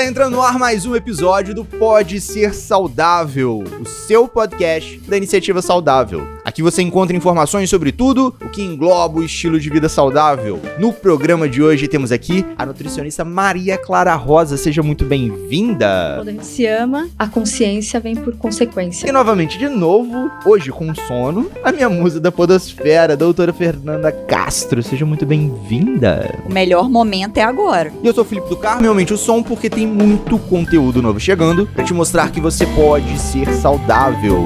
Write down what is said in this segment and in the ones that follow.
Tá entrando no ar mais um episódio do Pode Ser Saudável, o seu podcast da Iniciativa Saudável. Aqui você encontra informações sobre tudo o que engloba o estilo de vida saudável. No programa de hoje temos aqui a nutricionista Maria Clara Rosa. Seja muito bem-vinda. Quando a gente se ama, a consciência vem por consequência. E novamente, de novo, hoje com sono, a minha musa da podosfera, a doutora Fernanda Castro. Seja muito bem-vinda. O melhor momento é agora. E eu sou o Felipe do Carmo, aumente o som porque tem muito conteúdo novo chegando pra te mostrar que você pode ser saudável.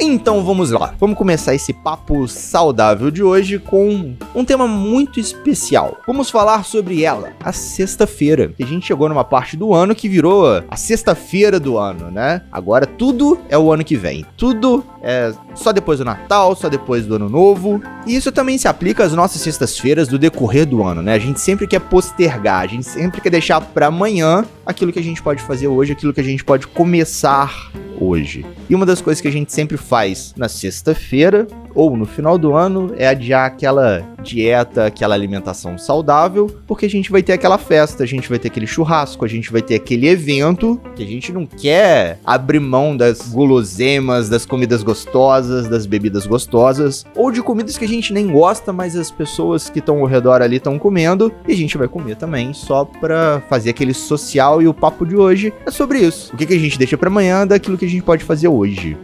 Então vamos lá, vamos começar esse papo saudável de hoje com um tema muito especial. Vamos falar sobre ela, a sexta-feira. A gente chegou numa parte do ano que virou a sexta-feira do ano, né? Agora tudo é o ano que vem, tudo é só depois do Natal, só depois do Ano Novo. E isso também se aplica às nossas sextas-feiras do decorrer do ano, né? A gente sempre quer postergar, a gente sempre quer deixar pra amanhã aquilo que a gente pode fazer hoje, aquilo que a gente pode começar hoje. E uma das coisas que a gente sempre faz na sexta-feira ou no final do ano é adiar aquela dieta, aquela alimentação saudável, porque a gente vai ter aquela festa, a gente vai ter aquele churrasco, a gente vai ter aquele evento que a gente não quer abrir mão das guloseimas, das comidas gostosas, das bebidas gostosas, ou de comidas que a gente nem gosta, mas as pessoas que estão ao redor ali estão comendo, e a gente vai comer também, só pra fazer aquele social. E o papo de hoje é sobre isso. O que a gente deixa pra amanhã daquilo que a gente pode fazer hoje.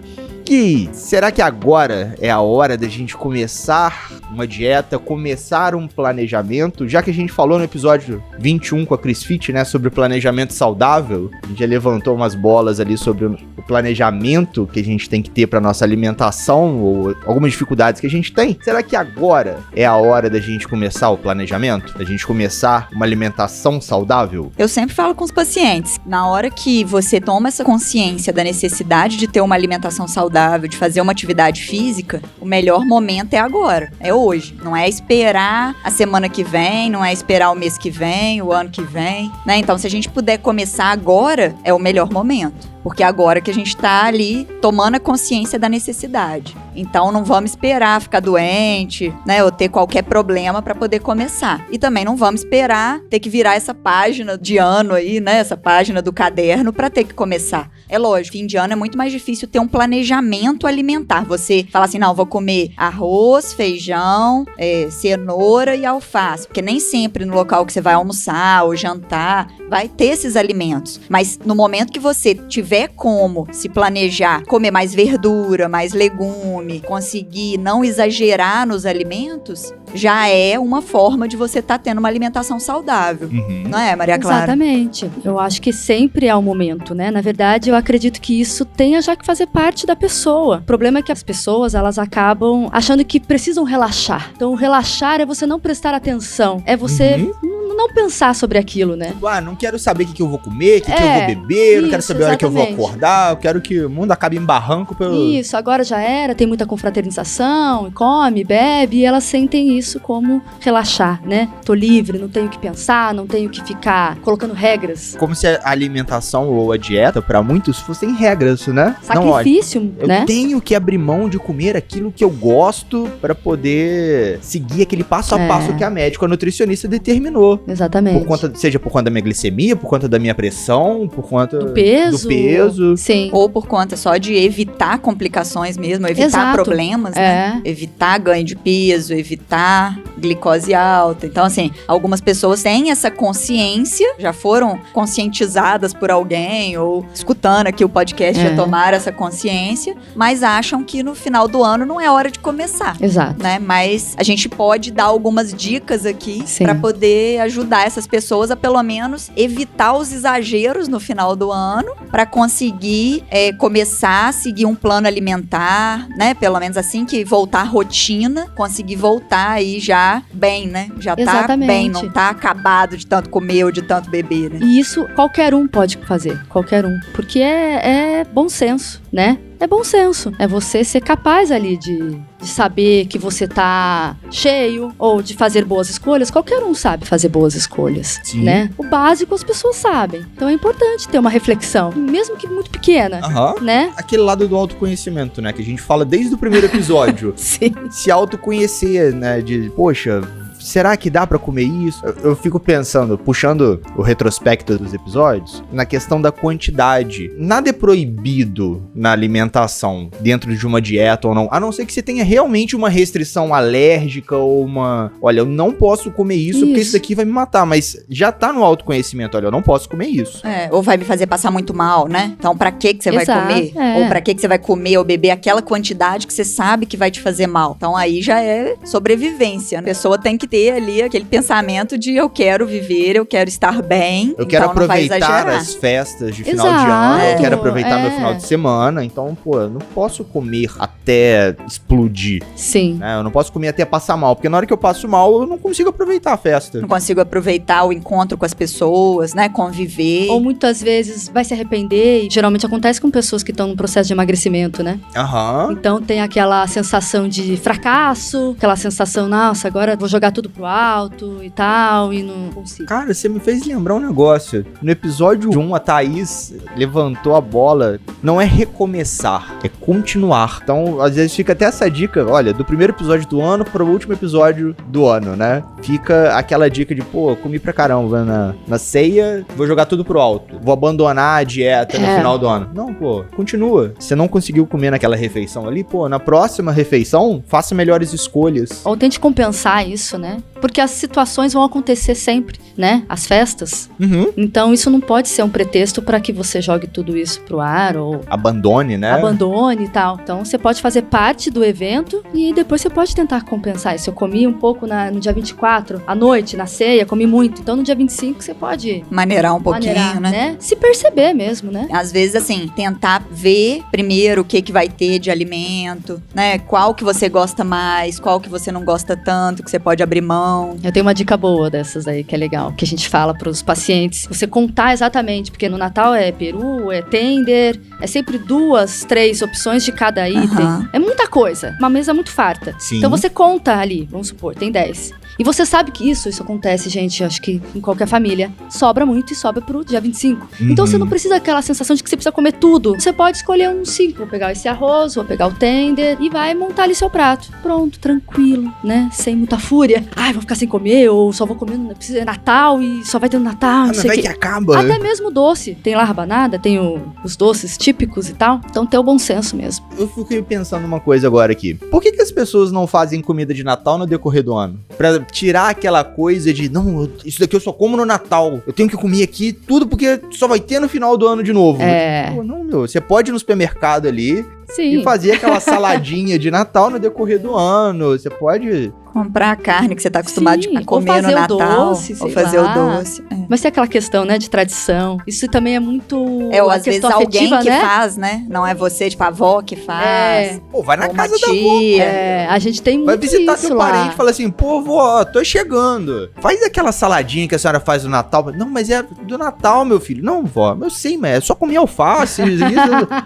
E será que agora é a hora da gente começar uma dieta, começar um planejamento? Já que a gente falou no episódio 21 com a Cris Fit, né, sobre planejamento saudável, a gente já levantou umas bolas ali sobre o planejamento que a gente tem que ter para nossa alimentação ou algumas dificuldades que a gente tem. Será que agora é a hora da gente começar o planejamento? Da gente começar uma alimentação saudável? Eu sempre falo com os pacientes, na hora que você toma essa consciência da necessidade de ter uma alimentação saudável, de fazer uma atividade física, o melhor momento é agora, é hoje. Não é esperar a semana que vem, não é esperar o mês que vem, o ano que vem, né? Então, se a gente puder começar agora, é o melhor momento. Porque é agora que a gente tá ali tomando a consciência da necessidade. Então não vamos esperar ficar doente, né, ou ter qualquer problema para poder começar. E também não vamos esperar ter que virar essa página de ano aí, né, essa página do caderno para ter que começar. É lógico, fim de ano é muito mais difícil ter um planejamento alimentar. Você fala assim, não, vou comer arroz, feijão, cenoura e alface. Porque nem sempre no local que você vai almoçar ou jantar vai ter esses alimentos. Mas no momento que você tiver como se planejar, comer mais verdura, mais legume, conseguir não exagerar nos alimentos, já é uma forma de você estar tendo uma alimentação saudável. Não é, Maria Clara? Exatamente. Eu acho que sempre é o momento, né? Na verdade, eu acredito que isso tenha já que fazer parte da pessoa. O problema é que as pessoas, elas acabam achando que precisam relaxar. Então, relaxar é você não prestar atenção. É você não pensar sobre aquilo, né? Não quero saber o que eu vou comer, o que eu vou beber, eu não quero saber a hora que eu vou acordar, eu quero que o mundo acabe em barranco. Isso, agora já era, tem muita confraternização, come, bebe, e elas sentem isso como relaxar, né? Tô livre, não tenho que pensar, não tenho que ficar colocando regras. Como se a alimentação ou a dieta, pra muitos, fossem regras, né? Sacrifício, não, né? Eu tenho que abrir mão de comer aquilo que eu gosto pra poder seguir aquele passo a passo que a médica, a nutricionista determinou. Exatamente. Seja por conta da minha glicemia, por conta da minha pressão, por conta do peso. Sim. Ou por conta só de evitar complicações mesmo, evitar problemas, né? Evitar ganho de peso, evitar glicose alta. Então, assim, algumas pessoas têm essa consciência, já foram conscientizadas por alguém ou escutando aqui o podcast já tomaram essa consciência, mas acham que no final do ano não é hora de começar. Exato. Né? Mas a gente pode dar algumas dicas aqui para poder ajudar essas pessoas a pelo menos evitar os exageros no final do ano para conseguir começar a seguir um plano alimentar, né? Pelo menos assim que voltar à rotina, conseguir voltar aí já bem, né? Já tá bem, não tá acabado de tanto comer ou de tanto beber, né? E isso qualquer um pode fazer, qualquer um, porque é bom senso, né? É bom senso. É você ser capaz ali de saber que você tá cheio ou de fazer boas escolhas. Qualquer um sabe fazer boas escolhas, Sim. né? O básico as pessoas sabem. Então é importante ter uma reflexão, mesmo que muito pequena, né? Aquele lado do autoconhecimento, né? Que a gente fala desde o primeiro episódio. Sim. Se autoconhecer, né? De, poxa, será que dá pra comer isso? Eu fico pensando, puxando o retrospecto dos episódios, na questão da quantidade. Nada é proibido na alimentação, dentro de uma dieta ou não, a não ser que você tenha realmente uma restrição alérgica ou uma... Olha, eu não posso comer isso porque isso daqui vai me matar, mas já tá no autoconhecimento, olha, eu não posso comer isso. Ou vai me fazer passar muito mal, né? Então, pra que você vai comer? É. Ou pra que você vai comer ou beber aquela quantidade que você sabe que vai te fazer mal? Então, aí já é sobrevivência, né? A pessoa tem que ter ali aquele pensamento de eu quero viver, eu quero estar bem. Eu quero então não vai aproveitar exagerar. as festas de final de ano, eu Exato, quero aproveitar meu final de semana, então, pô, eu não posso comer até explodir, Sim. né? Eu não posso comer até passar mal, porque na hora que eu passo mal, eu não consigo aproveitar a festa. Não consigo aproveitar o encontro com as pessoas, né? Conviver. Ou muitas vezes vai se arrepender, e geralmente acontece com pessoas que estão no processo de emagrecimento, né? Aham. Então tem aquela sensação de fracasso, aquela sensação, nossa, agora vou jogar tudo pro alto e tal, e não consigo. Cara, você me fez lembrar um negócio. No episódio 1, a Thaís levantou a bola. Não é recomeçar, é continuar. Então, às vezes fica até essa dica, olha, do primeiro episódio do ano para o último episódio do ano, né? Fica aquela dica de, pô, comi pra caramba na ceia, vou jogar tudo pro alto. Vou abandonar a dieta no final do ano. Não, pô, continua. Você não conseguiu comer naquela refeição ali, pô, na próxima refeição, faça melhores escolhas. Ou tente compensar isso, né? Porque as situações vão acontecer sempre, né? As festas. Uhum. Então isso não pode ser um pretexto para que você jogue tudo isso pro ar ou Abandone, né? abandone e tal. Então você pode fazer parte do evento e depois você pode tentar compensar isso. Eu comi um pouco no dia 24, à noite, na ceia, comi muito. Então no dia 25 você pode Maneirar um pouquinho, maneirar, né? Se perceber mesmo, né? Às vezes, assim, tentar ver primeiro o que vai ter de alimento, né? Qual que você gosta mais, qual que você não gosta tanto, que você pode abrir mão. Eu tenho uma dica boa dessas aí, que é legal, que a gente fala pros pacientes. Você contar exatamente, porque no Natal é peru, é tender, é sempre 2, 3 opções de cada item. Aham. É muita coisa, uma mesa muito farta. Sim. Então você conta ali, vamos supor, tem 10. E você sabe que isso acontece, gente, acho que em qualquer família. Sobra muito e sobra pro dia 25. Então você não precisa daquela sensação de que você precisa comer tudo. Você pode escolher uns 5. Vou pegar esse arroz, vou pegar o tender e vai montar ali seu prato. Pronto, tranquilo, né? Sem muita fúria. Ai, vou ficar sem comer, ou só vou comer, é Natal e só vai ter no Natal, não sei o vai quê. que acaba. Até mesmo doce. Tem lá a rabanada, tem os doces típicos e tal. Então tem o bom senso mesmo. Eu fiquei pensando uma coisa agora aqui. Por que as pessoas não fazem comida de Natal no decorrer do ano? Pra tirar aquela coisa de, não, isso daqui eu só como no Natal. Eu tenho que comer aqui tudo porque só vai ter no final do ano de novo. É. Pô, não, meu. Você pode ir no supermercado ali Sim. e fazer aquela saladinha de Natal no decorrer do ano. Você pode... Comprar a carne que você tá acostumado Sim, a comer ou fazer no o Natal. doce, ou sei fazer lá. o doce. Mas tem aquela questão, né, de tradição. Isso também é muito Ou a às vezes questão alguém afetiva, que né? faz, né? Não é você, tipo, a avó que faz. É. Pô, vai na Ou uma casa da avó. tia. É, a gente tem muito Vai visitar isso seu lá. parente e fala assim, pô, vó, tô chegando. Faz aquela saladinha que a senhora faz no Natal. Não, mas é do Natal, meu filho. Não, vó, eu sei, mas é só comer alface. Isso.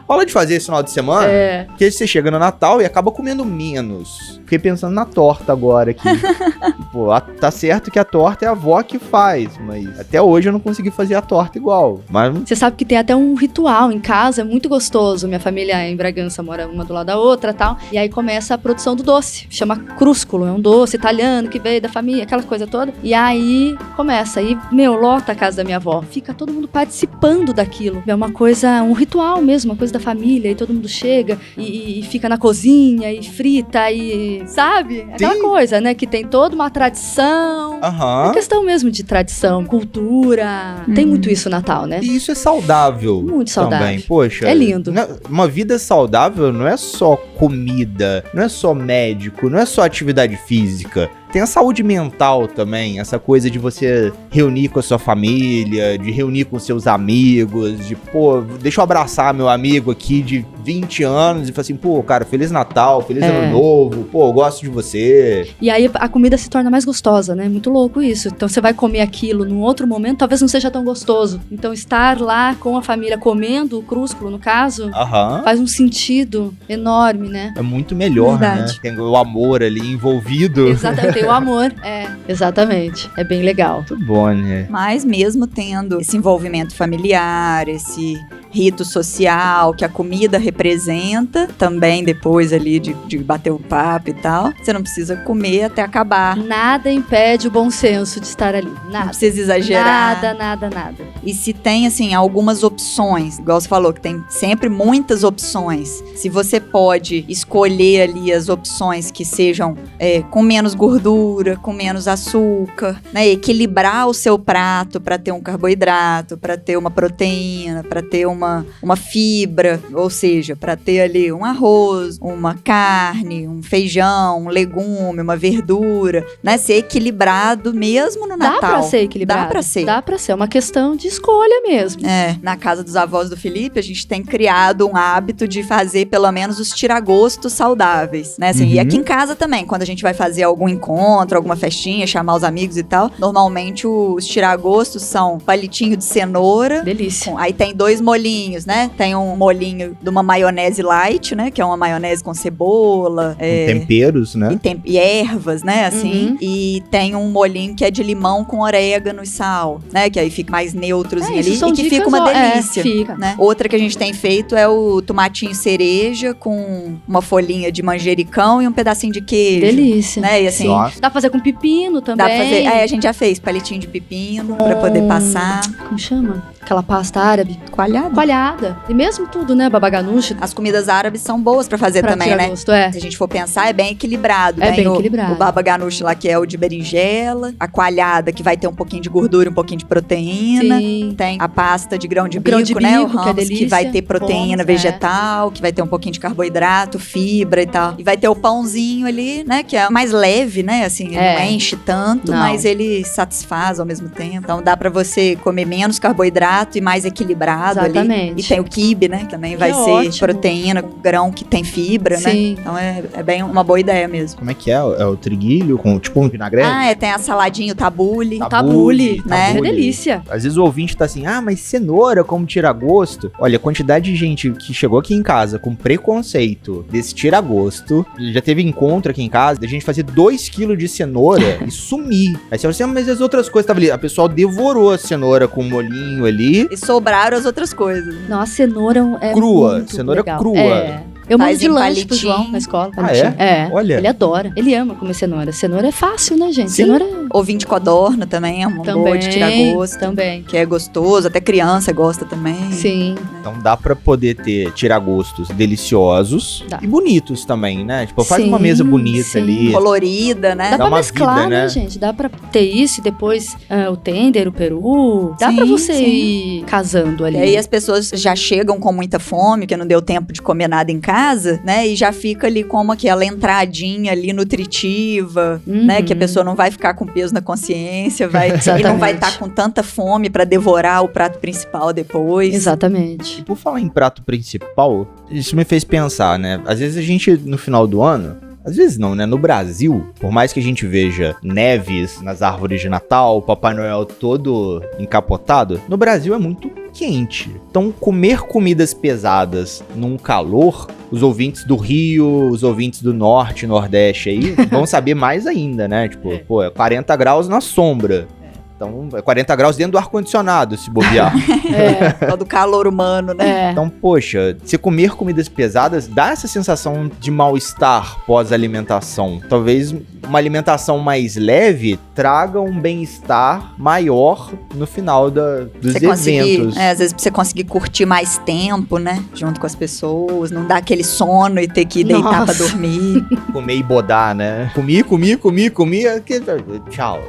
Fala de fazer esse final de semana. É. Porque aí você chega no Natal e acaba comendo menos. Fiquei pensando na torta agora aqui. Pô, tá certo que a torta é a avó que faz, mas até hoje eu não consegui fazer a torta igual. Mas Você sabe que tem até um ritual em casa, é muito gostoso. Minha família é em Bragança, mora uma do lado da outra e tal. E aí começa a produção do doce. Chama crúsculo, é um doce italiano que veio da família, aquela coisa toda. E aí começa, aí, lota a casa da minha avó. Fica todo mundo participando daquilo. É uma coisa, um ritual mesmo, uma coisa da família. E todo mundo chega e fica na cozinha e frita e... Sabe? Aquela Sim. coisa, né? Que tem toda uma tradição. É aham. questão mesmo de tradição, cultura. Tem muito isso no Natal, né? E isso é saudável. Muito saudável. Também, poxa. É lindo. Uma vida saudável não é só comida, não é só médico, não é só atividade física. Tem a saúde mental também, essa coisa de você reunir com a sua família, de reunir com seus amigos, de, pô, deixa eu abraçar meu amigo aqui de 20 anos e falar assim, pô, cara, Feliz Natal, Feliz Ano Novo, pô, eu gosto de você. E aí a comida se torna mais gostosa, né? Muito louco isso. Então você vai comer aquilo num outro momento, talvez não seja tão gostoso. Então estar lá com a família comendo o crúsculo, no caso, faz um sentido enorme, né? É muito melhor, Verdade. né? Tem o amor ali envolvido. Exatamente, tem o amor. Exatamente. É bem legal. Muito bom, né? Mas mesmo tendo esse envolvimento familiar, esse rito social que a comida representa, também depois ali de bater o papo e tal, você não precisa comer até acabar. Nada impede o bom senso de estar ali. Não Nada. precisa exagerar. Nada. E se tem, assim, algumas opções, igual você falou, que tem sempre muitas opções. Se você pode escolher ali as opções que sejam com menos gordura, com menos açúcar, né? Equilibrar o seu prato para ter um carboidrato, para ter uma proteína, para ter uma fibra, ou seja, para ter ali um arroz, uma carne, um feijão, um legume, uma verdura, né? Ser equilibrado mesmo no Natal. Dá pra ser equilibrado. Dá pra ser. Dá pra ser. É uma questão de escolha mesmo. Na casa dos avós do Felipe, a gente tem criado um hábito de fazer pelo menos os tiragostos saudáveis, né? Assim, E aqui em casa também, quando a gente vai fazer algum encontro, alguma festinha, chamar os amigos e tal, normalmente os tiragostos são palitinho de cenoura. Delícia. Aí tem 2 molhinhos, né? Tem um molhinho de uma maionese light, né? Que é uma maionese com cebola. Com temperos, né? E ervas, né? Assim. E tem um molhinho que é de limão com orégano e sal, né? Que aí fica mais neutrozinho ali. são E que dicas, fica uma delícia. Fica. Né? Outra que a gente tem feito é o tomatinho cereja com uma folhinha de manjericão e um pedacinho de queijo. Delícia. Né? E assim, Nossa. Dá pra fazer com pepino também. dá pra fazer. A gente já fez palitinho de pepino pra poder passar. Como chama? Aquela pasta árabe. Coalhada. Coalhada. E mesmo tudo, né? Babaganuche. As comidas árabes são boas pra fazer Pra também, tirar né? gosto, Se a gente for pensar, é bem equilibrado. É Tem bem equilibrado. O baba ganoush lá, que é o de berinjela. A coalhada, que vai ter um pouquinho de gordura e um pouquinho de proteína. Sim. Tem a pasta de grão de Grão bico, de né? O bico, que é hummus, que delícia. vai ter proteína Hummus, vegetal, que vai ter um pouquinho de carboidrato, fibra e tal. E vai ter o pãozinho ali, né? Que é mais leve, né? Assim, ele não enche tanto, Não. mas ele satisfaz ao mesmo tempo. Então dá pra você comer menos carboidrato e mais equilibrado ali. Exatamente. E tem o quibe, né? Que também vai ser ótimo. proteína, grão que tem fibra, né? Sim. Então é bem uma boa ideia mesmo. Como é que é? É o triguilho com tipo um vinagrete? Tem a saladinha, o tabule. Tabule, né? É delícia. Às vezes o ouvinte tá assim, mas cenoura, como tira gosto? Olha, a quantidade de gente que chegou aqui em casa com preconceito desse tira gosto, já teve encontro aqui em casa, da gente fazer 2 kg de cenoura e sumir. Aí você fala assim, mas as outras coisas estavam ali. A pessoa devorou a cenoura com um molhinho ali. E sobraram as outras coisas. Nossa, cenoura é Crua, muito cenoura legal. crua. Eu mando Faz de em lanche pro palitinho. João na escola. Ah, palitinho. Olha. Ele adora. Ele ama comer cenoura. Cenoura é fácil, né, gente? Sim. Cenoura Ovinho de codorna também é uma boa de tirar gosto. Também. Que é gostoso, até criança gosta também. Sim. Então dá pra poder ter tiragostos deliciosos Dá. e bonitos também, né? Tipo, faz Sim, uma mesa bonita sim. ali. Colorida, né? Dá pra uma mesclar, vida, né, né? gente? Dá pra ter isso e depois o tender, o peru. Dá Sim, pra você sim. ir casando ali. E aí as pessoas já chegam com muita fome, porque não deu tempo de comer nada em casa, né? E já fica ali como aquela entradinha ali nutritiva, né? Que a pessoa não vai ficar com peso na consciência, e não vai Exatamente. estar com tanta fome pra devorar o prato principal depois. Exatamente. E por falar em prato principal, isso me fez pensar, né? Às vezes a gente, no final do ano, às vezes não, né? No Brasil, por mais que a gente veja neves nas árvores de Natal, Papai Noel todo encapotado, no Brasil é muito quente. Então, comer comidas pesadas num calor, os ouvintes do Rio, os ouvintes do Norte, Nordeste aí, vão saber mais ainda, né? Tipo, pô, é 40 graus na sombra. Então, é 40 graus dentro do ar-condicionado, se bobear. Todo do calor humano, né? Então, poxa, se comer comidas pesadas dá essa sensação de mal-estar pós-alimentação. Talvez uma alimentação mais leve traga um bem-estar maior no final dos eventos. Às vezes pra você conseguir curtir mais tempo, né? Junto com as pessoas, não dar aquele sono e ter que deitar pra dormir. Comer e bodar, né? Comi. Aqui, tchau.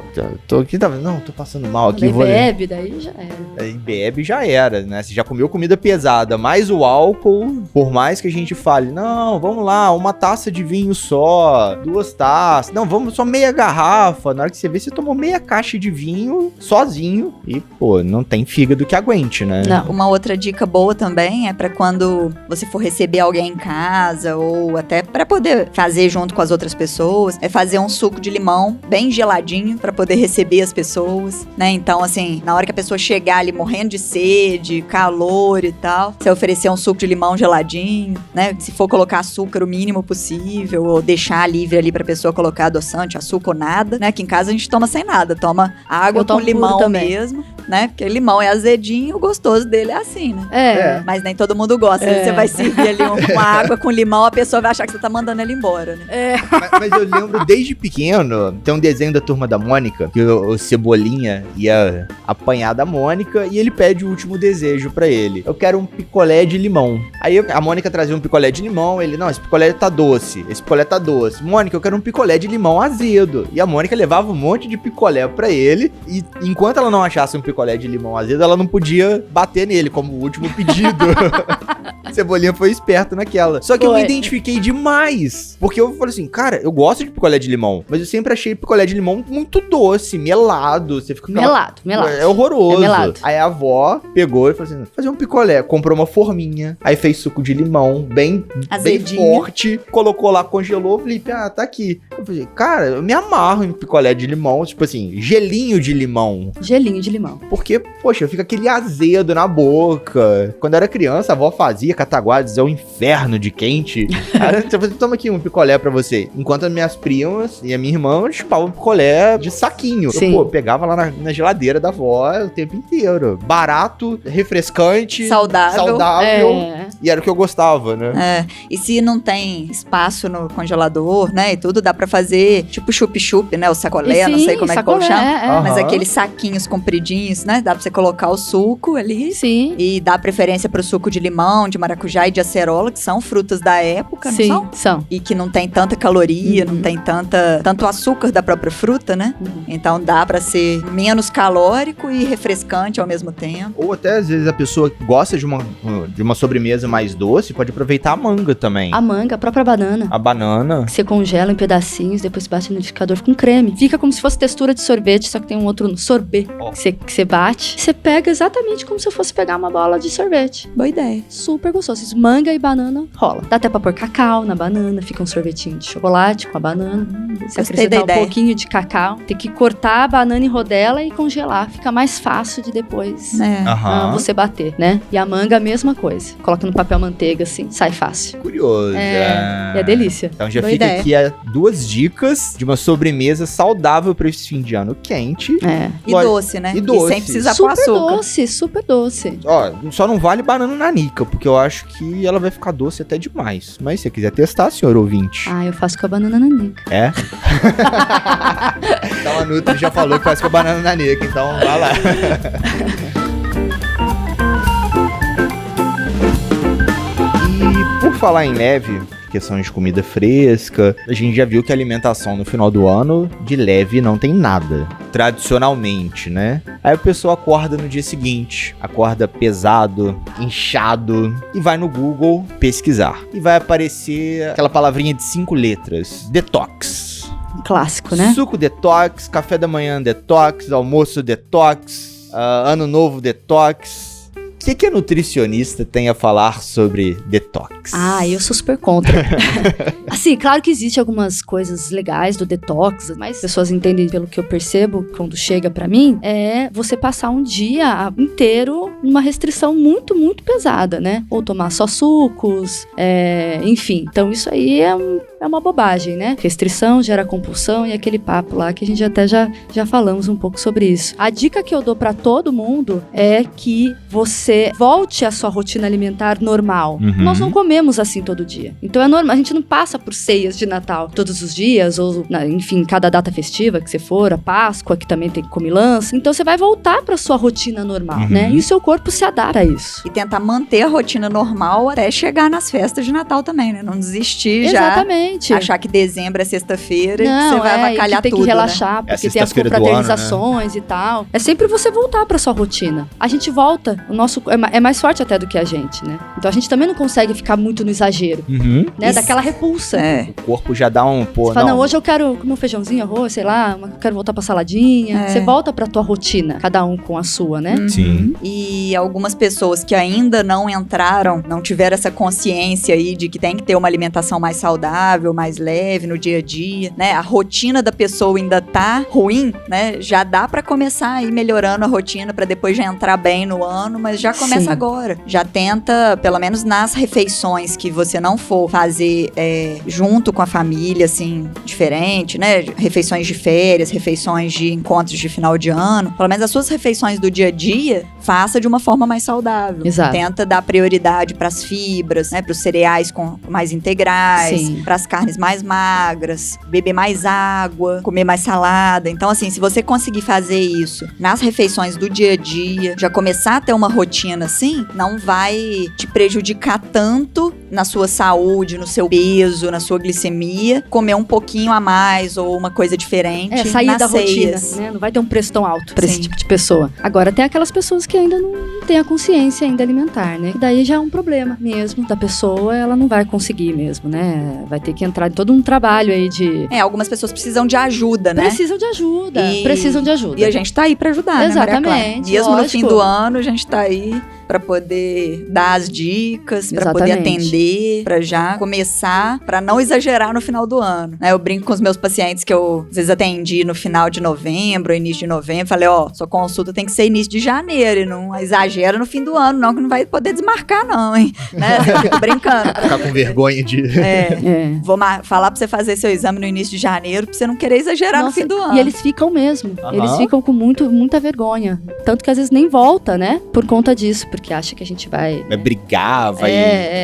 Tô aqui, não, tô passando mal aqui, Daí vou... bebe, daí já era. Aí bebe já era, né? Você já comeu comida pesada, mais o álcool, por mais que a gente fale, não, vamos lá, uma taça de vinho só, 2 taças, não, vamos só meia garrafa. Na hora que você vê, você tomou meia caixa de vinho sozinho e, pô, não tem fígado que aguente, né? Não. Uma outra dica boa também é pra quando você for receber alguém em casa ou até pra poder fazer junto com as outras pessoas, é fazer um suco de limão bem geladinho pra poder receber as pessoas, né? Então, assim, na hora que a pessoa chegar ali morrendo de sede, calor e tal, você oferecer um suco de limão geladinho, né? Se for colocar açúcar o mínimo possível ou deixar livre ali pra pessoa colocar adoçante, açúcar ou nada, né? Aqui em casa a gente toma sem nada, toma água Eu com tomo puro limão também. mesmo, né? Porque limão é azedinho, o gostoso dele é assim, né? É. Mas nem todo mundo gosta. É. Você vai servir ali uma água com limão, a pessoa vai achar que você tá mandando ela embora, né? Mas eu lembro desde pequeno, tem um desenho da Turma da Mônica, que o Cebolinha ia apanhar da Mônica e ele pede o último desejo pra ele. Eu quero um picolé de limão. Aí a Mônica trazia um picolé de limão, ele, não, esse picolé tá doce, esse picolé tá doce. Mônica, eu quero um picolé de limão azedo. E a Mônica levava um monte de picolé pra ele e enquanto ela não achasse um picolé de limão azedo, ela não podia bater nele como o último pedido. Cebolinha foi esperto naquela. Só que eu me Foi. identifiquei demais. Porque eu falei assim, cara, eu gosto de picolé de limão, mas eu sempre achei picolé de limão muito doce, melado. Você fica com aquela- Melado. É horroroso. É melado. Aí a avó pegou e falou assim, fazer um picolé. Comprou uma forminha, aí fez suco de limão, bem Azedinho. forte. Colocou lá, congelou. Falei, tá aqui. Eu falei, cara, eu me amarro em picolé de limão. Tipo assim, gelinho de limão. Gelinho de limão. Porque, poxa, fica aquele azedo na boca. Quando eu era criança, a avó fazia Cataguases, é o inferno de quente. Aí você falou, toma aqui um picolé pra você. Enquanto as minhas primas e a minha irmã chupavam um picolé de saquinho. Sim. Eu, pô, pegava lá na geladeira da avó o tempo inteiro. Barato, refrescante, Saudável. É. E era o que eu gostava, né? É, e se não tem espaço no congelador, né, e tudo, dá pra fazer tipo chup-chup, né, o sacolé, não sei como é que o povo chama. Aham. Mas aqueles saquinhos compridinhos, né, dá pra você colocar o suco ali. Sim. E dá preferência pro suco de limão, de maracujá e de acerola, que são frutas da época, não Sim, são? são. E que não tem tanta caloria, Uhum. não tem tanto açúcar da própria fruta, né? Uhum. Então dá pra ser menos calórico e refrescante ao mesmo tempo. Ou até, às vezes, a pessoa gosta de uma sobremesa mais doce, pode aproveitar a manga também. A manga, a própria banana. A banana. Que você congela em pedacinhos, depois bate no liquidificador com creme. Fica como se fosse textura de sorvete, só que tem um outro sorbet Ó. que você bate. Você pega exatamente como se eu fosse pegar uma bola de sorvete. Boa ideia. Super gostoso. Isso, manga e banana rola. Dá até pra pôr cacau na banana, fica um sorvetinho de chocolate com a banana. Você Gostei acrescentar da um ideia. pouquinho de cacau. Tem que cortar a banana em rodela e congelar. Fica mais fácil de depois É. Aham. você bater, né? E a manga, a mesma coisa. Coloca no papel manteiga, assim, sai fácil. Curioso. É, é delícia. Então já Boa fica ideia. aqui 2 dicas de uma sobremesa saudável para esse fim de ano quente. É. E Lógico. doce, né? E doce. sem precisar pôr Super açúcar. doce, super doce. Ó, só não vale banana nanica, porque eu acho que ela vai ficar doce até demais. Mas se você quiser testar, senhor ouvinte. Ah, eu faço com a banana nanica. É? Então a Nutri já falou que faz com a banana nanica, então vai lá. E por falar em leve, questão de comida fresca, a gente já viu que a alimentação no final do ano de leve não tem nada, tradicionalmente, né? Aí a pessoa acorda no dia seguinte, acorda pesado, inchado e vai no Google pesquisar. E vai aparecer aquela palavrinha de 5 letras, detox. Clássico, né? Suco detox, café da manhã detox, almoço detox, ano novo detox. O que a nutricionista tem a falar sobre detox? Ah, eu sou super contra. Assim, claro que existe algumas coisas legais do detox, mas as pessoas entendem, pelo que eu percebo, quando chega pra mim, é você passar um dia inteiro numa restrição muito, muito pesada, né? Ou tomar só sucos, enfim. Então isso aí é uma bobagem, né? Restrição gera compulsão e aquele papo lá que a gente até já falamos um pouco sobre isso. A dica que eu dou pra todo mundo é que você você volte à sua rotina alimentar normal. Uhum. Nós não comemos assim todo dia. Então é normal, a gente não passa por ceias de Natal todos os dias, ou enfim, cada data festiva que você for, a Páscoa, que também tem comilança. Então você vai voltar pra sua rotina normal, né? E o seu corpo se adapta a isso. E tentar manter a rotina normal até chegar nas festas de Natal também, né? Não desistir Exatamente. já, achar que dezembro é sexta-feira e que Não, você vai avacalhar que tem tudo, que relaxar, né? porque É tem as sexta-feira do confraternizações e tal. É sempre você voltar pra sua rotina. A gente volta, o nosso é mais forte até do que a gente, né? Então a gente também não consegue ficar muito no exagero, né? Isso. Daquela repulsa. O corpo já dá um... Pô, Você fala, não, hoje eu quero comer um feijãozinho, arroz, sei lá, eu quero voltar pra saladinha. Você volta pra tua rotina, cada um com a sua, né? Sim. E algumas pessoas que ainda não entraram, não tiveram essa consciência aí de que tem que ter uma alimentação mais saudável, mais leve no dia a dia, né? A rotina da pessoa ainda tá ruim, né? Já dá pra começar a ir melhorando a rotina pra depois já entrar bem no ano, mas já começa Sim. agora. Já tenta, pelo menos nas refeições que você não for fazer junto com a família, assim, diferente, né? Refeições de férias, refeições de encontros de final de ano. Pelo menos as suas refeições do dia a dia, faça de uma forma mais saudável. Exato. Tenta dar prioridade pras fibras, né? Pros cereais mais integrais, Sim. pras carnes mais magras, beber mais água, comer mais salada. Então, assim, se você conseguir fazer isso nas refeições do dia a dia, já começar a ter uma rotina assim, não vai te prejudicar tanto na sua saúde, no seu peso, na sua glicemia, comer um pouquinho a mais ou uma coisa diferente. Sair nas da rotina, ceias. né? Não vai ter um preço tão alto pra Sim. esse tipo de pessoa. Agora, tem aquelas pessoas que ainda não têm a consciência ainda alimentar, né? E daí já é um problema mesmo da pessoa, ela não vai conseguir mesmo, né? Vai ter que entrar em todo um trabalho aí de... Algumas pessoas precisam de ajuda, né? Precisam de ajuda. Precisam de ajuda. E a gente tá aí pra ajudar, né, Maria Clara? Exatamente, Mesmo no lógico. fim do ano, a gente tá aí pra poder dar as dicas, pra poder Exatamente. atender, pra já começar, pra não exagerar no final do ano. Né? Eu brinco com os meus pacientes que eu, às vezes, atendi no final de novembro, início de novembro, falei, sua consulta tem que ser início de janeiro, e não exagera no fim do ano, não, que não vai poder desmarcar, não, hein? Né? Eu fico brincando. Ficar com vergonha de... Vou falar pra você fazer seu exame no início de janeiro, pra você não querer exagerar no fim do ano. E eles ficam mesmo. Eles ficam com muita vergonha. Tanto que às vezes nem volta, né? Por conta disso, porque acha que a gente vai... Vai brigar, vai...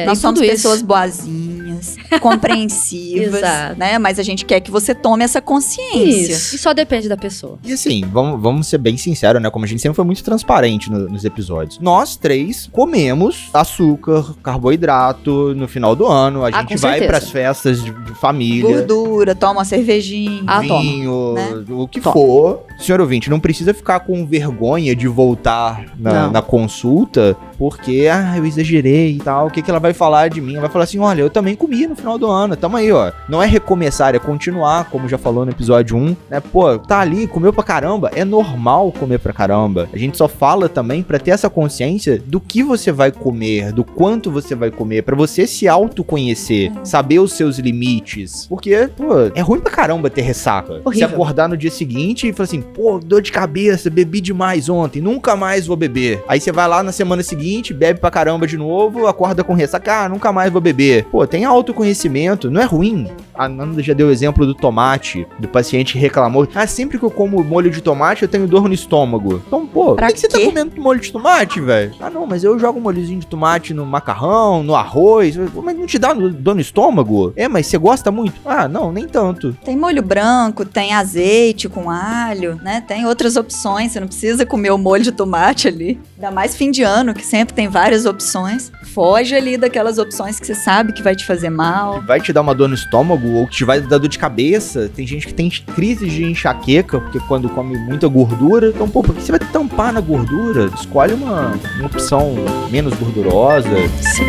Nós somos tudo pessoas isso. boazinhas, compreensivas, Exato. né? Mas a gente quer que você tome essa consciência. Isso. E só depende da pessoa. E assim, vamos ser bem sinceros, né? Como a gente sempre foi muito transparente nos episódios. Nós três comemos açúcar, carboidrato no final do ano. A gente com vai certeza. pras festas de família. Gordura, toma uma cervejinha. Vinho, né? o que for. Senhor ouvinte, não precisa ficar com vergonha de voltar na consulta, porque, eu exagerei e tal. O que ela vai falar de mim? Ela vai falar assim, olha, eu também comi no final do ano. Tamo aí, ó. Não é recomeçar, é continuar, como já falou no episódio 1, né? Pô, tá ali, comeu pra caramba. É normal comer pra caramba. A gente só fala também pra ter essa consciência do que você vai comer, do quanto você vai comer, pra você se autoconhecer, saber os seus limites. Porque, pô, é ruim pra caramba ter ressaca. Horrível. Se acordar no dia seguinte e falar assim, pô, dor de cabeça, bebi demais ontem, nunca mais vou beber. Aí você vai lá na semana seguinte, bebe pra caramba de novo, acorda com ressaca, nunca mais vou beber. Pô, tem autoconhecimento, não é ruim. A Nanda já deu o exemplo do tomate, do paciente que reclamou, sempre que eu como molho de tomate eu tenho dor no estômago. Então, pô, por que você tá comendo molho de tomate, velho? Não, mas eu jogo um molhozinho de tomate no macarrão, no arroz, mas não te dá dor no estômago? Mas você gosta muito? Não, nem tanto. Tem molho branco, tem azeite com alho, né? Tem outras opções, você não precisa comer o molho de tomate ali. Ainda mais fim de ano, que sempre tem várias opções. Foge ali daquelas opções que você sabe que vai te fazer mal. Vai te dar uma dor no estômago ou que te vai dar dor de cabeça. Tem gente que tem crises de enxaqueca, porque quando come muita gordura. Então, pô, por que você vai tampar na gordura? Escolhe uma opção menos gordurosa. Sim.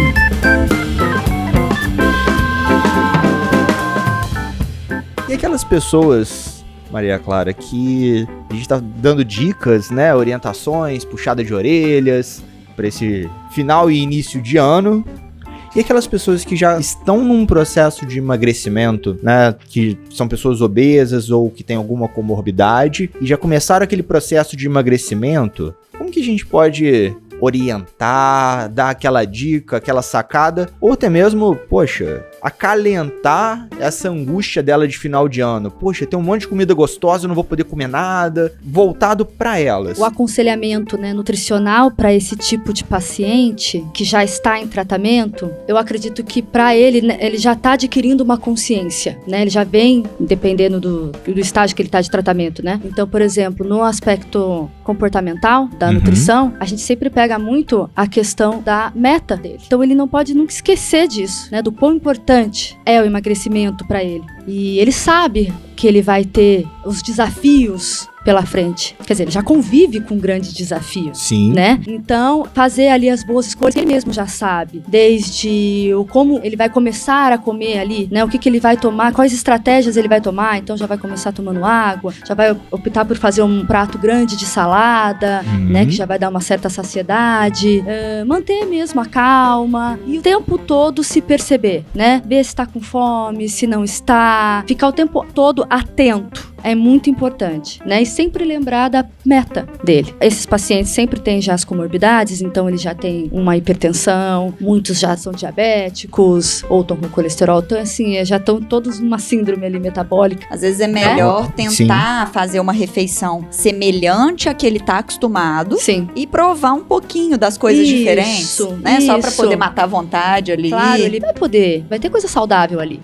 E aquelas pessoas, Maria Clara, que a gente tá dando dicas, né, orientações, puxada de orelhas para esse final e início de ano. E aquelas pessoas que já estão num processo de emagrecimento, né, que são pessoas obesas ou que têm alguma comorbidade e já começaram aquele processo de emagrecimento, como que a gente pode orientar, dar aquela dica, aquela sacada, ou até mesmo, poxa, acalentar essa angústia dela de final de ano. Poxa, tem um monte de comida gostosa, eu não vou poder comer nada. Voltado para elas. O aconselhamento, né, nutricional para esse tipo de paciente que já está em tratamento, eu acredito que para ele, né, ele já está adquirindo uma consciência, né? Ele já vem, dependendo do estágio que ele está de tratamento, né? Então, por exemplo, no aspecto comportamental da nutrição, a gente sempre pega muito a questão da meta dele. Então, ele não pode nunca esquecer disso, né? Do quão importante é o emagrecimento para ele. E ele sabe que ele vai ter os desafios pela frente. Quer dizer, ele já convive com grandes desafios. Sim. Né? Então, fazer ali as boas escolhas, ele mesmo já sabe. Desde como ele vai começar a comer ali, né? O que ele vai tomar, quais estratégias ele vai tomar. Então, já vai começar tomando água, já vai optar por fazer um prato grande de salada, né? Que já vai dar uma certa saciedade. Manter mesmo a calma. E o tempo todo se perceber, né? Ver se tá com fome, se não está. Ficar o tempo todo atento. É muito importante, né? E sempre lembrar da meta dele. Esses pacientes sempre têm já as comorbidades, então eles já têm uma hipertensão, muitos já são diabéticos, ou estão com colesterol, então assim, já estão todos numa síndrome ali metabólica. Às vezes é melhor tentar fazer uma refeição semelhante à que ele tá acostumado. Sim. E provar um pouquinho das coisas diferentes, né? Só pra poder matar a vontade ali. Claro, ele vai ter coisa saudável ali.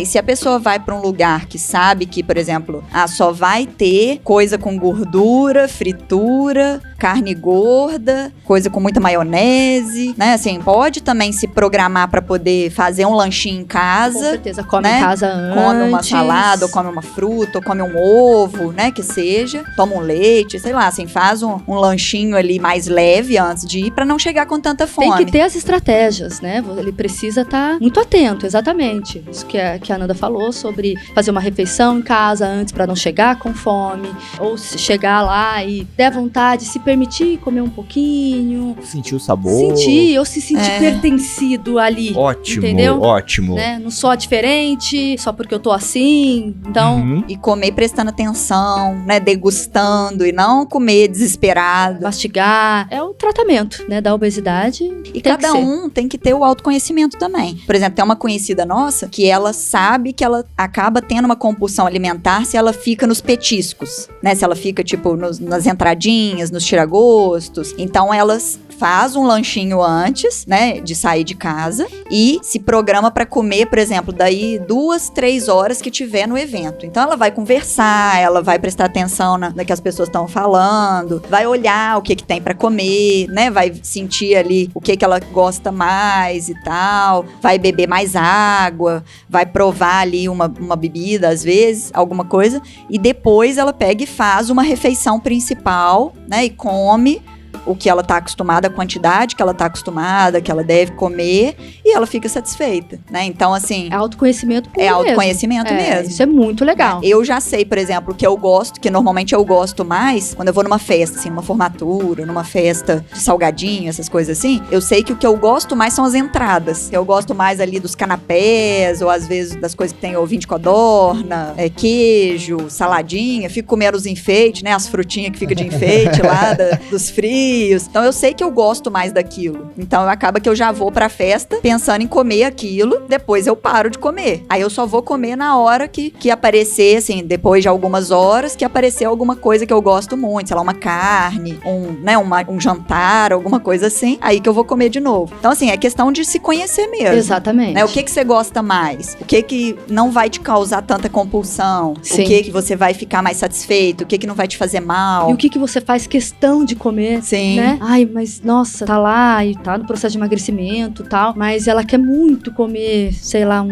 E se a pessoa vai pra um lugar que sabe que, por exemplo, só vai ter coisa com gordura, fritura, carne gorda, coisa com muita maionese, né? Assim, pode também se programar pra poder fazer um lanchinho em casa. Com certeza, come né? em casa antes. Come uma salada, ou come uma fruta, ou come um ovo, né? Que seja. Toma um leite, sei lá, assim, faz um lanchinho ali mais leve antes de ir pra não chegar com tanta fome. Tem que ter as estratégias, né? Ele precisa estar muito atento, exatamente. Isso que a Nanda falou sobre fazer uma refeição em casa antes pra não chegar com fome, ou se chegar lá e der vontade, se permitir comer um pouquinho. Sentir o sabor. Ou se sentir pertencido ali. Ótimo, entendeu? ótimo. Né? Não sou diferente, só porque eu tô assim, então... E comer prestando atenção, né? Degustando, e não comer desesperado. Mastigar. É o tratamento, né? Da obesidade. E cada um tem que ter o autoconhecimento também. Por exemplo, tem uma conhecida nossa que ela sabe que ela acaba tendo uma compulsão alimentar se ela fica nos petiscos, né? Se ela fica, tipo, nas entradinhas, nos tiragostos. Então, elas faz um lanchinho antes, né, de sair de casa e se programa pra comer, por exemplo, daí 2, 3 horas que tiver no evento. Então, ela vai conversar, ela vai prestar atenção no que as pessoas estão falando, vai olhar o que tem pra comer, né, vai sentir ali o que ela gosta mais e tal, vai beber mais água, vai provar ali uma bebida, às vezes, alguma coisa, e depois ela pega e faz uma refeição principal, né, e come o que ela tá acostumada, a quantidade que ela tá acostumada, que ela deve comer, e ela fica satisfeita, né? Então, assim... É autoconhecimento puro mesmo. É autoconhecimento mesmo. Isso é muito legal. Eu já sei, por exemplo, que eu gosto, que normalmente eu gosto mais, quando eu vou numa festa, assim, numa formatura, numa festa de salgadinho, essas coisas assim, eu sei que o que eu gosto mais são as entradas. Eu gosto mais ali dos canapés, ou às vezes das coisas que tem ovinho de codorna, queijo, saladinha, fico comendo os enfeites, né? As frutinhas que fica de enfeite lá, dos frios. Então eu sei que eu gosto mais daquilo. Então acaba que eu já vou pra festa pensando em comer aquilo, depois eu paro de comer. Aí eu só vou comer na hora que aparecer, assim, depois de algumas horas, que aparecer alguma coisa que eu gosto muito, sei lá, uma carne, um jantar, alguma coisa assim, aí que eu vou comer de novo. Então assim, é questão de se conhecer mesmo. Exatamente. Né? O que você gosta mais? O que não vai te causar tanta compulsão? Sim. O que você vai ficar mais satisfeito? O que não vai te fazer mal? E o que você faz questão de comer? Sim. Né? Ai, mas nossa, tá lá e tá no processo de emagrecimento e tal, mas ela quer muito comer, sei lá,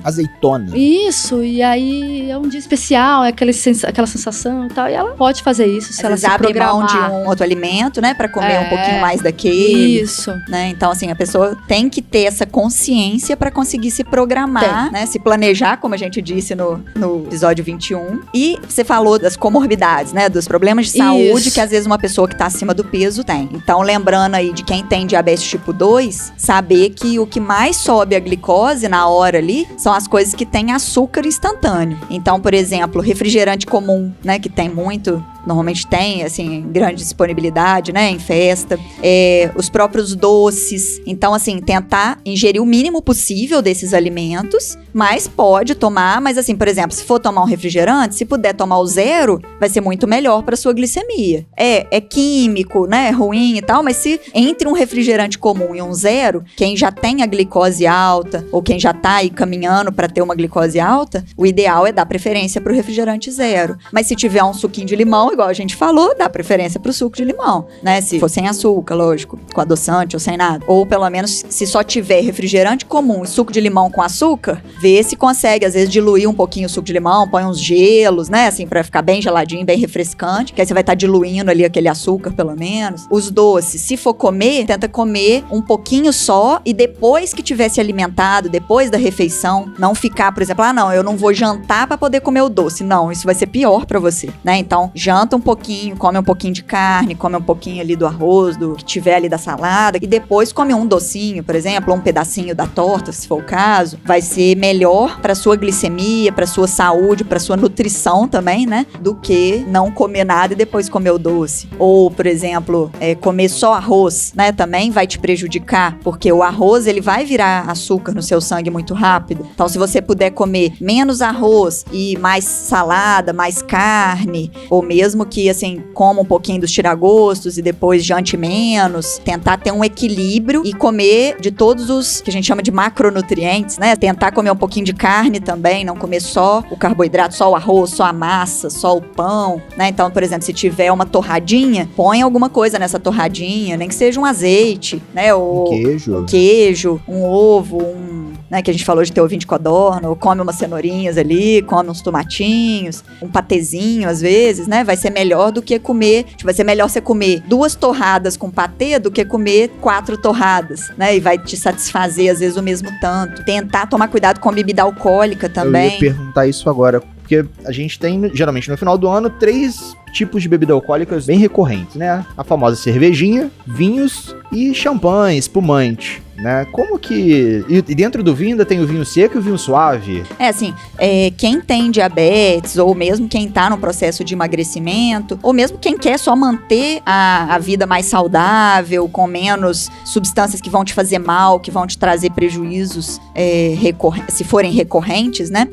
azeitona. Isso, e aí é um dia especial, é aquela sensação e tal, e ela pode fazer isso se ela se abre programar. mão de um outro alimento, né, pra comer um pouquinho mais daquele. Isso. Né? Então, assim, a pessoa tem que ter essa consciência pra conseguir se programar, né, se planejar, como a gente disse no episódio 21. E você falou das comorbidades, né, dos problemas de saúde que às vezes uma pessoa que tá acima do peso tem. Então, lembrando aí de quem tem diabetes tipo 2, saber que o que mais sobe a glicose na hora ali são as coisas que têm açúcar instantâneo. Então, por exemplo, refrigerante comum, né, que tem muito normalmente tem, assim, grande disponibilidade, né, em festa. Os próprios doces. Então, assim, tentar ingerir o mínimo possível desses alimentos, mas pode tomar, mas assim, por exemplo, se for tomar um refrigerante, se puder tomar o 0, vai ser muito melhor para sua glicemia. É químico, né, ruim e tal, mas se entre um refrigerante comum e um 0, quem já tem a glicose alta, ou quem já tá aí caminhando para ter uma glicose alta, o ideal é dar preferência pro refrigerante 0. Mas se tiver um suquinho de limão, igual a gente falou, dá preferência pro suco de limão, né, se for sem açúcar, lógico, com adoçante ou sem nada. Ou pelo menos, se só tiver refrigerante comum e suco de limão com açúcar, vê se consegue, às vezes, diluir um pouquinho o suco de limão, põe uns gelos, né, assim, pra ficar bem geladinho, bem refrescante, que aí você vai estar diluindo ali aquele açúcar, pelo menos. Os doces, se for comer, tenta comer um pouquinho só e depois que tiver se alimentado, depois da refeição, não ficar, por exemplo, não, eu não vou jantar pra poder comer o doce. Não, isso vai ser pior pra você, né? Então, janta um pouquinho, come um pouquinho de carne, come um pouquinho ali do arroz, do que tiver ali da salada, e depois come um docinho, por exemplo, ou um pedacinho da torta, se for o caso. Vai ser melhor pra sua glicemia, pra sua saúde, pra sua nutrição também, né? Do que não comer nada e depois comer o doce. Ou, por exemplo, comer só arroz, né? Também vai te prejudicar, porque o arroz, ele vai virar açúcar no seu sangue muito rápido. Então, se você puder comer menos arroz e mais salada, mais carne, ou mesmo que, assim, coma um pouquinho dos tiragostos e depois jante menos, tentar ter um equilíbrio e comer de todos os que a gente chama de macronutrientes, né? Tentar comer um pouquinho de carne também, não comer só o carboidrato, só o arroz, só a massa, só o pão, né? Então, por exemplo, se tiver uma torradinha, põe alguma coisa nessa torradinha, nem que seja um azeite, né? Ou um queijo, um ovo, né, que a gente falou de ter ovinho de codorna, ou come umas cenourinhas ali, come uns tomatinhos, um patezinho às vezes, né? Vai ser melhor do que comer, vai ser melhor você comer 2 torradas com patê do que comer 4 torradas, né? E vai te satisfazer às vezes o mesmo tanto. Tentar tomar cuidado com a bebida alcoólica também. Eu ia perguntar isso agora, porque a gente tem, geralmente no final do ano, 3 tipos de bebida alcoólicas bem recorrentes, né? A famosa cervejinha, vinhos e champanhe, espumante, né? Como que... E dentro do vinho ainda tem o vinho seco e o vinho suave? Assim, quem tem diabetes, ou mesmo quem tá no processo de emagrecimento, ou mesmo quem quer só manter a vida mais saudável, com menos substâncias que vão te fazer mal, que vão te trazer prejuízos se forem recorrentes, né?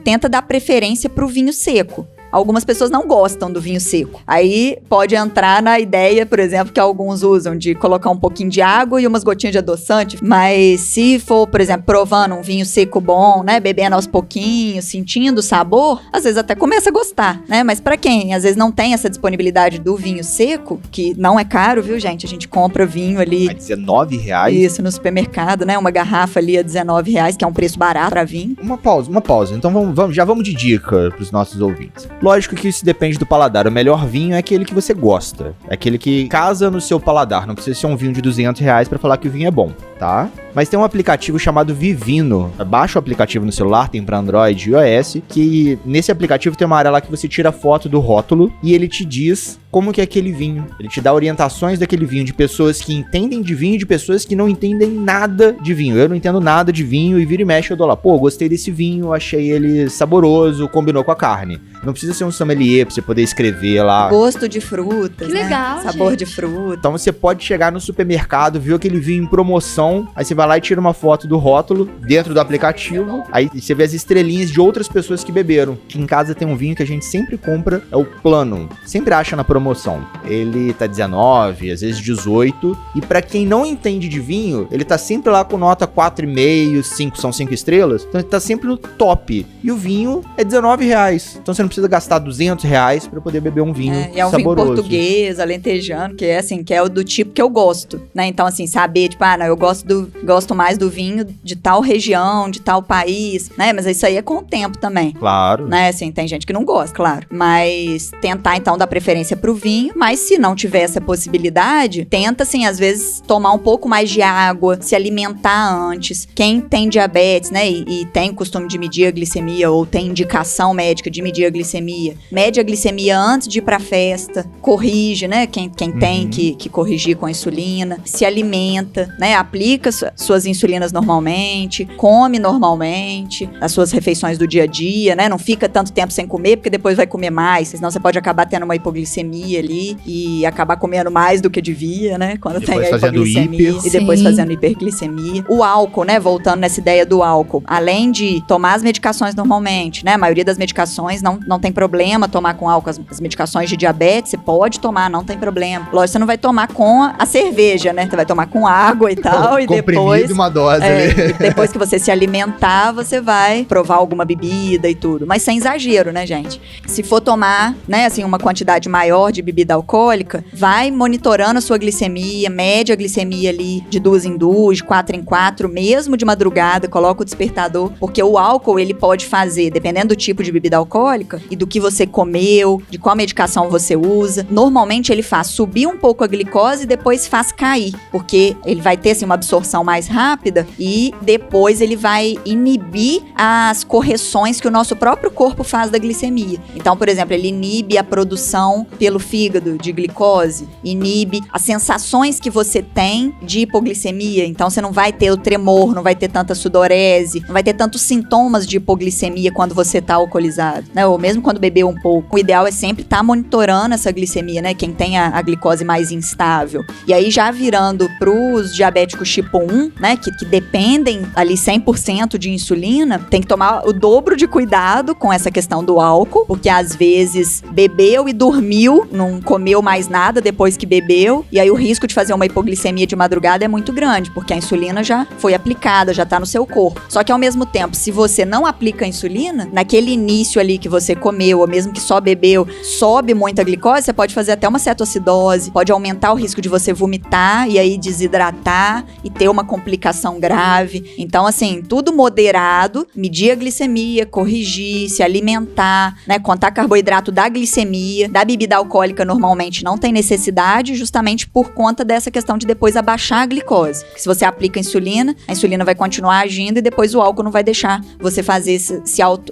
Tenta dar preferência pro vinho seco. Algumas pessoas não gostam do vinho seco. Aí pode entrar na ideia, por exemplo, que alguns usam de colocar um pouquinho de água e umas gotinhas de adoçante. Mas se for, por exemplo, provando um vinho seco bom, né, bebendo aos pouquinhos, sentindo o sabor, às vezes até começa a gostar, né? Mas pra quem às vezes não tem essa disponibilidade do vinho seco, que não é caro, viu, gente? A gente compra vinho ali... R$19? Isso, no supermercado, né? Uma garrafa ali a R$19, que é um preço barato pra vinho. Uma pausa. Então já vamos de dica pros nossos ouvintes. Lógico que isso depende do paladar. O melhor vinho é aquele que você gosta. É aquele que casa no seu paladar. Não precisa ser um vinho de R$200 pra falar que o vinho é bom, tá? Mas tem um aplicativo chamado Vivino. Baixa o aplicativo no celular, tem pra Android e iOS, que nesse aplicativo tem uma área lá que você tira foto do rótulo e ele te diz como que é aquele vinho. Ele te dá orientações daquele vinho, de pessoas que entendem de vinho e de pessoas que não entendem nada de vinho. Eu não entendo nada de vinho e vira e mexe eu dou lá, gostei desse vinho, achei ele saboroso, combinou com a carne. Não precisa ser um sommelier pra você poder escrever lá. Gosto de frutas, que né? legal, Sabor gente. de fruta. Então você pode chegar no supermercado, viu aquele vinho em promoção, aí você vai lá e tira uma foto do rótulo dentro do aplicativo, aí você vê as estrelinhas de outras pessoas que beberam. Aqui em casa tem um vinho que a gente sempre compra, é o Planum. Sempre acha na promoção. Ele tá 19, às vezes 18, e pra quem não entende de vinho, ele tá sempre lá com nota 4,5, 5, são 5 estrelas, então ele tá sempre no top. E o vinho é R$19, então você não precisa gastar R$200 pra poder beber um vinho É um saboroso. vinho português, alentejano, que é assim, que é o do tipo que eu gosto, né? Então, assim, saber, tipo, não, eu gosto mais do vinho de tal região, de tal país, né? Mas isso aí é com o tempo também. Claro. Né, assim, tem gente que não gosta, claro. Mas tentar, então, dar preferência pro vinho. Mas se não tiver essa possibilidade, tenta, assim, às vezes, tomar um pouco mais de água, se alimentar antes. Quem tem diabetes, né, e tem costume de medir a glicemia, ou tem indicação médica de medir a glicemia, mede a glicemia antes de ir pra festa, corrige, né, quem tem que corrigir com a insulina, se alimenta, né, aplica aplica suas insulinas normalmente, come normalmente, as suas refeições do dia a dia, né? Não fica tanto tempo sem comer, porque depois vai comer mais, senão você pode acabar tendo uma hipoglicemia ali e acabar comendo mais do que devia, né? Quando tem a hipoglicemia e depois fazendo hiperglicemia. O álcool, né? Voltando nessa ideia do álcool. Além de tomar as medicações normalmente, né? A maioria das medicações não tem problema tomar com álcool. As medicações de diabetes, você pode tomar, não tem problema. Lógico, você não vai tomar com a cerveja, né? Você vai tomar com água e tal. E depois uma dose ali. Depois que você se alimentar, você vai provar alguma bebida e tudo. Mas sem exagero, né, gente? Se for tomar, né, assim, uma quantidade maior de bebida alcoólica, vai monitorando a sua glicemia, mede a glicemia ali de 2 em 2, de 4 em 4, mesmo de madrugada, coloca o despertador, porque o álcool, ele pode fazer, dependendo do tipo de bebida alcoólica e do que você comeu, de qual medicação você usa, normalmente ele faz subir um pouco a glicose e depois faz cair, porque ele vai ter, assim, uma absorção mais rápida e depois ele vai inibir as correções que o nosso próprio corpo faz da glicemia. Então, por exemplo, ele inibe a produção pelo fígado de glicose, inibe as sensações que você tem de hipoglicemia. Então, você não vai ter o tremor, não vai ter tanta sudorese, não vai ter tantos sintomas de hipoglicemia quando você tá alcoolizado, né? Ou mesmo quando bebeu um pouco. O ideal é sempre estar monitorando essa glicemia, né? Quem tem a glicose mais instável. E aí, já virando pros diabéticos tipo 1, né? Que dependem ali 100% de insulina, tem que tomar o dobro de cuidado com essa questão do álcool, porque às vezes bebeu e dormiu, não comeu mais nada depois que bebeu, e aí o risco de fazer uma hipoglicemia de madrugada é muito grande, porque a insulina já foi aplicada, já tá no seu corpo. Só que ao mesmo tempo, se você não aplica a insulina, naquele início ali que você comeu, ou mesmo que só bebeu, sobe muita glicose, você pode fazer até uma cetoacidose, pode aumentar o risco de você vomitar e aí desidratar e ter uma complicação grave. Então, assim, tudo moderado, medir a glicemia, corrigir, se alimentar, né, contar carboidrato da glicemia, da bebida alcoólica normalmente não tem necessidade, justamente por conta dessa questão de depois abaixar a glicose. Porque se você aplica a insulina vai continuar agindo e depois o álcool não vai deixar você fazer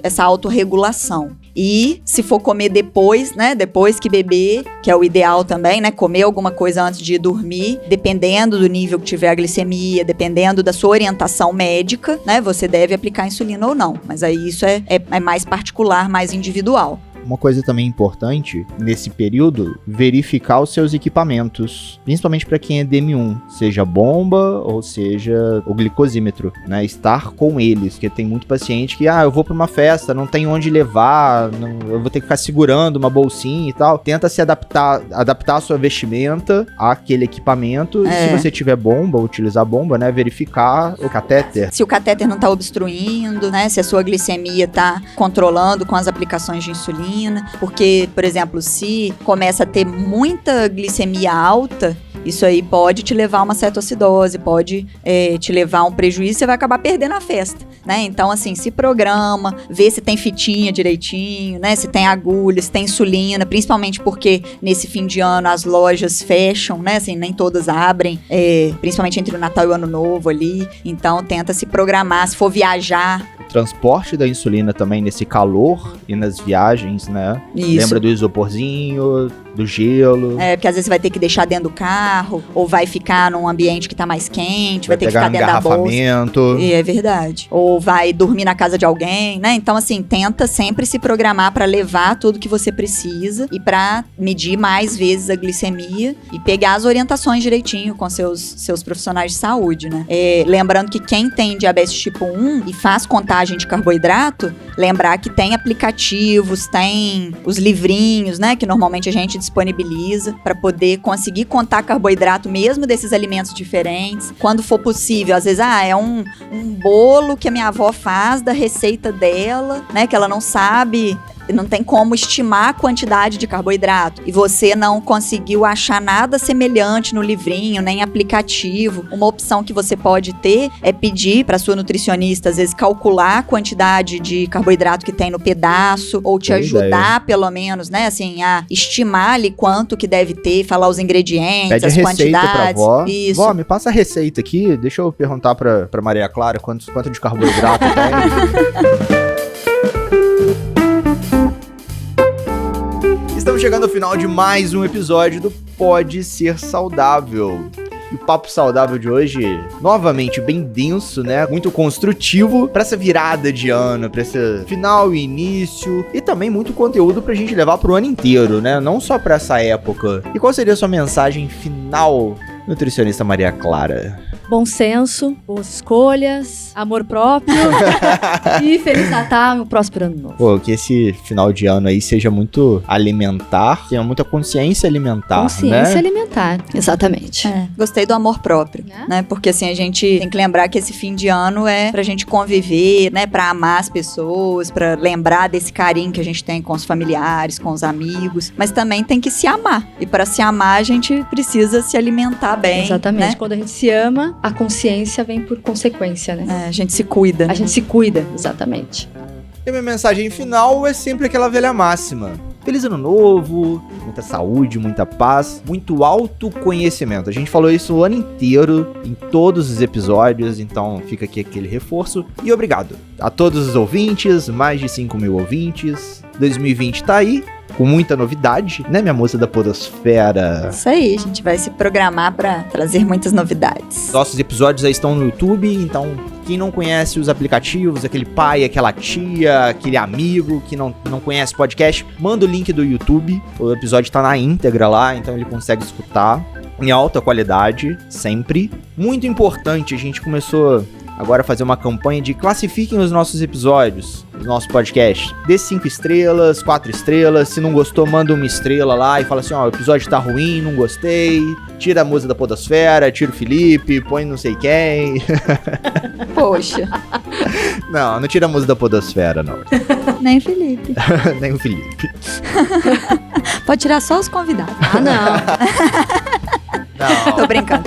essa autorregulação. E se for comer depois, né, depois que beber, que é o ideal também, né, comer alguma coisa antes de dormir, dependendo do nível que tiver a glicemia, dependendo da sua orientação médica, né, você deve aplicar insulina ou não. Mas aí isso é mais particular, mais individual. Uma coisa também importante, nesse período, verificar os seus equipamentos, principalmente para quem é DM1, seja bomba ou seja o glicosímetro, né? Estar com eles, porque tem muito paciente que, eu vou para uma festa, não tem onde levar, eu vou ter que ficar segurando uma bolsinha e tal. Tenta se adaptar a sua vestimenta àquele equipamento. E se você tiver bomba, utilizar bomba, né? Verificar o catéter. Se o catéter não tá obstruindo, né? Se a sua glicemia tá controlando com as aplicações de insulina. Porque, por exemplo, se começa a ter muita glicemia alta, isso aí pode te levar a uma cetoacidose, pode te levar a um prejuízo, você vai acabar perdendo a festa, né? Então, assim, se programa, vê se tem fitinha direitinho, né? Se tem agulha, se tem insulina, principalmente porque nesse fim de ano as lojas fecham, né? Assim, nem todas abrem, principalmente entre o Natal e o Ano Novo ali. Então, tenta se programar, se for viajar. O transporte da insulina também nesse calor e nas viagens, né? Isso. Lembra do isoporzinho, do gelo. Porque às vezes você vai ter que deixar dentro do carro, ou vai ficar num ambiente que tá mais quente, vai ter que pegar ficar dentro da bolsa. É verdade. Ou vai dormir na casa de alguém, né? Então, assim, tenta sempre se programar pra levar tudo que você precisa e pra medir mais vezes a glicemia e pegar as orientações direitinho com seus profissionais de saúde, né? Lembrando que quem tem diabetes tipo 1 e faz contagem de carboidrato, lembrar que tem aplicativos, tem os livrinhos, né? Que normalmente a gente disponibiliza para poder conseguir contar carboidrato mesmo desses alimentos diferentes. Quando for possível, às vezes, é um bolo que a minha avó faz da receita dela, né? Que ela não sabe, não tem como estimar a quantidade de carboidrato e você não conseguiu achar nada semelhante no livrinho, nem aplicativo. Uma opção que você pode ter é pedir para sua nutricionista, às vezes, calcular a quantidade de carboidrato que tem no pedaço ou te ajudar, pelo menos, né, assim, a estimar ali quanto que deve ter, falar os ingredientes, pede as quantidades. Pra vó. Isso. Vó, me passa a receita aqui, deixa eu perguntar pra Maria Clara quanto de carboidrato tem. Estamos chegando ao final de mais um episódio do Pode Ser Saudável. E o Papo Saudável de hoje, novamente, bem denso, né? Muito construtivo pra essa virada de ano, pra esse final e início. E também muito conteúdo pra gente levar pro ano inteiro, né? Não só pra essa época. E qual seria a sua mensagem final, nutricionista Maria Clara? Bom senso, boas escolhas, amor próprio e Feliz Natal e um próspero ano novo. Pô, que esse final de ano aí seja muito alimentar, tenha muita consciência alimentar, Consciência né? alimentar, exatamente. Gostei do amor próprio, né? Porque assim, a gente tem que lembrar que esse fim de ano é pra gente conviver, né? Pra amar as pessoas, pra lembrar desse carinho que a gente tem com os familiares, com os amigos, mas também tem que se amar. E pra se amar, a gente precisa se alimentar bem, Exatamente. né? Quando a gente se ama, a consciência vem por consequência, né? A gente se cuida. A gente se cuida, exatamente. E minha mensagem final é sempre aquela velha máxima. Feliz ano novo, muita saúde, muita paz, muito autoconhecimento. A gente falou isso o ano inteiro, em todos os episódios, então fica aqui aquele reforço. E obrigado a todos os ouvintes, mais de 5.000 ouvintes. 2020 tá aí, com muita novidade, né, minha moça da podosfera? Isso aí, a gente vai se programar pra trazer muitas novidades. Nossos episódios aí estão no YouTube, então quem não conhece os aplicativos, aquele pai, aquela tia, aquele amigo que não conhece podcast, manda o link do YouTube, o episódio tá na íntegra lá, então ele consegue escutar em alta qualidade, sempre. Muito importante, a gente começou agora a fazer uma campanha de classifiquem os nossos episódios, o nosso podcast. Dê 5 estrelas, 4 estrelas, se não gostou, manda uma estrela lá e fala assim, ó, o episódio tá ruim, não gostei, tira a música da podosfera, tira o Felipe, põe não sei quem. Poxa, Não tira a música da podosfera, não. nem Felipe. Nem o Felipe. Pode tirar só os convidados. Ah, não. Não. Tô brincando.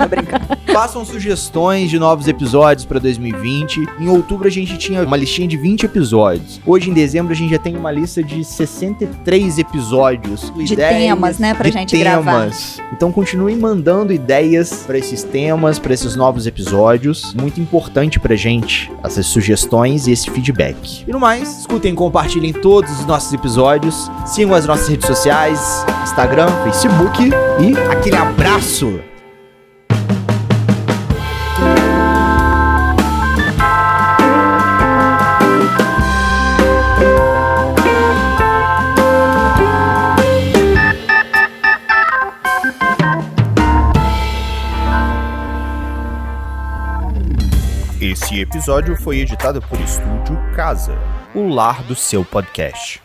Façam sugestões de novos episódios pra 2020. Em outubro a gente tinha uma listinha de 20 episódios. Hoje, em dezembro, a gente já tem uma lista de 63 episódios. De temas, né, pra gente gravar. Então continuem mandando ideias pra esses temas, pra esses novos episódios. Muito importante pra gente essas sugestões e esse feedback. E no mais, escutem e compartilhem todos os nossos episódios. Sigam as nossas redes sociais, Instagram, Facebook. E aquele abraço! Esse episódio foi editado por Estúdio Casa, o lar do seu podcast.